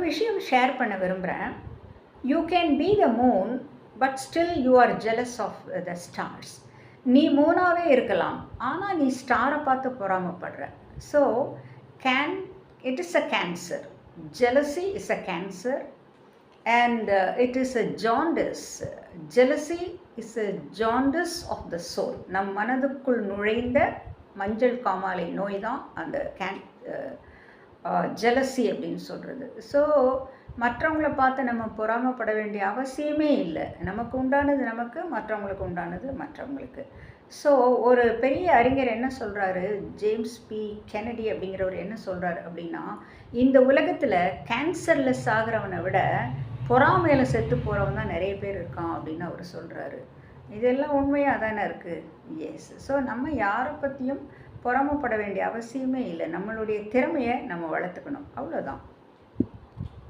விஷயம் ஷேர் பண்ண விரும்புகிறேன். You can be the moon but still you are jealous of the stars. நீ மூணாவே இருக்கலாம், ஆனால் நீ ஸ்டாரை பார்த்து பொறாமப்படுற. So it is a cancer. Jealousy is a cancer and it is a jaundice. Jealousy is a jaundice of the soul. நம் மனதுக்குள் நுழைந்த மஞ்சள் காமாலை நோய் தான் அந்த ஜெலசி அப்படின்னு சொல்கிறது. ஸோ மற்றவங்கள பார்த்து நம்ம பொறாமப்பட வேண்டிய அவசியமே இல்லை. நமக்கு உண்டானது நமக்கு, மற்றவங்களுக்கு உண்டானது மற்றவங்களுக்கு. ஸோ ஒரு பெரிய அறிஞர் என்ன சொல்கிறாரு, ஜேம்ஸ் பி கென்னடி அப்படிங்கிறவர் என்ன சொல்கிறாரு அப்படின்னா, இந்த உலகத்தில் கேன்சர்லெஸ் ஆகிறவனை விட பொறாமையில் செத்து போகிறவன் தான் நிறைய பேர் இருக்கான் அப்படின்னு அவர் சொல்கிறாரு. இதெல்லாம் உண்மையாக தானே இருக்குது. எஸ். ஸோ நம்ம யாரை பற்றியும் பொறாமப்பட வேண்டிய அவசியமே இல்லை. நம்மளுடைய திறமையை நம்ம வளர்த்துக்கணும், அவ்வளோதான்.